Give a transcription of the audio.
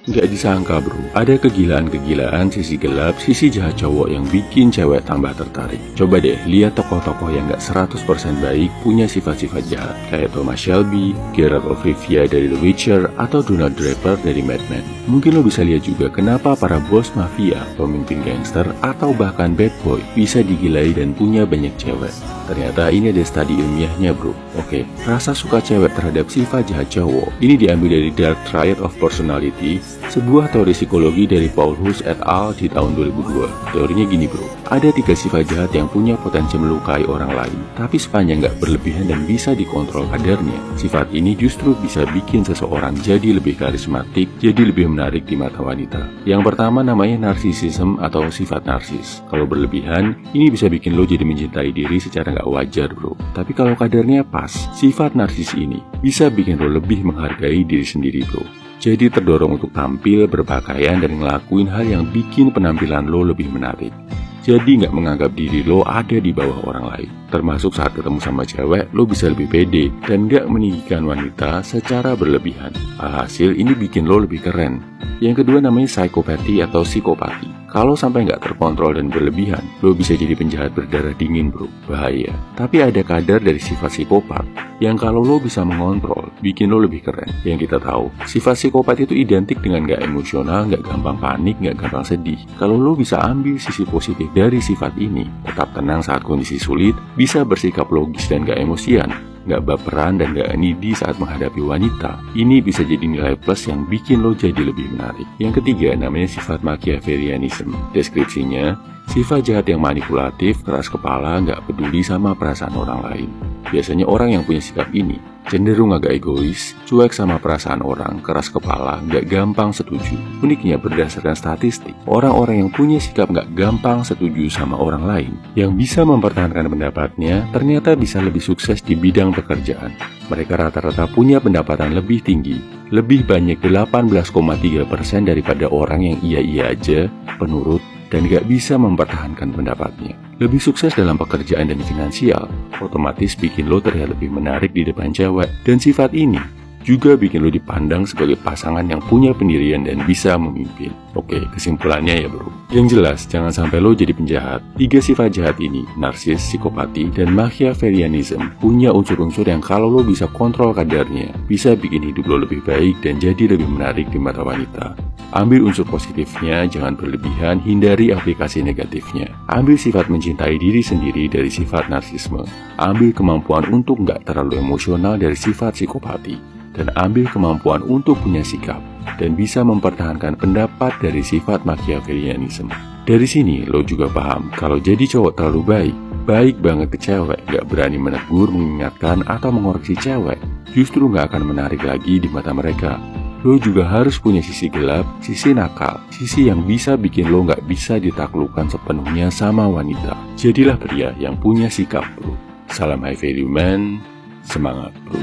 Nggak disangka bro, ada kegilaan-kegilaan sisi gelap, sisi jahat cowok yang bikin cewek tambah tertarik. Coba deh lihat tokoh-tokoh yang nggak 100% baik punya sifat-sifat jahat, kayak Thomas Shelby, Geralt of Rivia dari The Witcher, atau Donald Draper dari Mad Men. Mungkin lo bisa lihat juga kenapa para bos mafia, pemimpin gangster, atau bahkan bad boy bisa digilai dan punya banyak cewek. Ternyata ini ada studi ilmiahnya bro. Oke, rasa suka cewek terhadap sifat jahat cowok ini diambil dari Dark Triad of Personality, sebuah teori psikologi dari Paul Hus et al. Di tahun 2002. Teorinya gini bro, ada 3 sifat jahat yang punya potensi melukai orang lain, tapi sepanjang nggak berlebihan dan bisa dikontrol kadarnya, sifat ini justru bisa bikin seseorang jadi lebih karismatik, jadi lebih menarik di mata wanita. Yang pertama namanya narsisism atau sifat narsis. Kalau berlebihan, ini bisa bikin lo jadi mencintai diri secara nggak wajar bro. Tapi kalau kadarnya pas, sifat narsis ini bisa bikin lo lebih menghargai diri sendiri bro. Jadi terdorong untuk tampil, berpakaian, dan ngelakuin hal yang bikin penampilan lo lebih menarik. Jadi nggak menganggap diri lo ada di bawah orang lain. Termasuk saat ketemu sama cewek, lo bisa lebih pede dan nggak meninggikan wanita secara berlebihan. Alhasil ini bikin lo lebih keren. Yang kedua namanya psikopati atau psikopati. Kalau sampai nggak terkontrol dan berlebihan, lo bisa jadi penjahat berdarah dingin bro, bahaya. Tapi ada kadar dari sifat psikopat yang kalau lo bisa mengontrol, bikin lo lebih keren. Yang kita tahu, sifat psikopat itu identik dengan nggak emosional, nggak gampang panik, nggak gampang sedih. Kalau lo bisa ambil sisi positif dari sifat ini, tetap tenang saat kondisi sulit, bisa bersikap logis dan nggak emosian, nggak baperan dan nggak needy saat menghadapi wanita, ini bisa jadi nilai plus yang bikin lo jadi lebih menarik. Yang ketiga namanya sifat Machiavellianism. Deskripsinya, sifat jahat yang manipulatif, keras kepala, nggak peduli sama perasaan orang lain. Biasanya orang yang punya sikap ini cenderung agak egois, cuek sama perasaan orang, keras kepala, nggak gampang setuju. Uniknya berdasarkan statistik, orang-orang yang punya sikap nggak gampang setuju sama orang lain, yang bisa mempertahankan pendapatnya, ternyata bisa lebih sukses di bidang pekerjaan. Mereka rata-rata punya pendapatan lebih tinggi, lebih banyak 18,3% daripada orang yang iya-iya aja, penurut, dan gak bisa mempertahankan pendapatnya. Lebih sukses dalam pekerjaan dan finansial, otomatis bikin lo terlihat lebih menarik di depan cewek. Dan sifat ini juga bikin lo dipandang sebagai pasangan yang punya pendirian dan bisa memimpin. Oke, kesimpulannya ya bro. Yang jelas, jangan sampai lo jadi penjahat. 3 sifat jahat ini, narsis, psikopati, dan Machiavellianism, punya unsur-unsur yang kalau lo bisa kontrol kadarnya, bisa bikin hidup lo lebih baik dan jadi lebih menarik di mata wanita. Ambil unsur positifnya, jangan berlebihan, hindari aplikasi negatifnya. Ambil sifat mencintai diri sendiri dari sifat narsisme. Ambil kemampuan untuk nggak terlalu emosional dari sifat psikopati. Dan ambil kemampuan untuk punya sikap dan bisa mempertahankan pendapat dari sifat Machiavellianism. Dari sini lo juga paham kalau jadi cowok terlalu baik banget ke cewek, gak berani menegur, mengingatkan, atau mengoreksi cewek, justru gak akan menarik lagi di mata mereka. Lo juga harus punya sisi gelap, sisi nakal, sisi yang bisa bikin lo gak bisa ditaklukkan sepenuhnya sama wanita. Jadilah pria yang punya sikap bro. Salam high value man, semangat bro.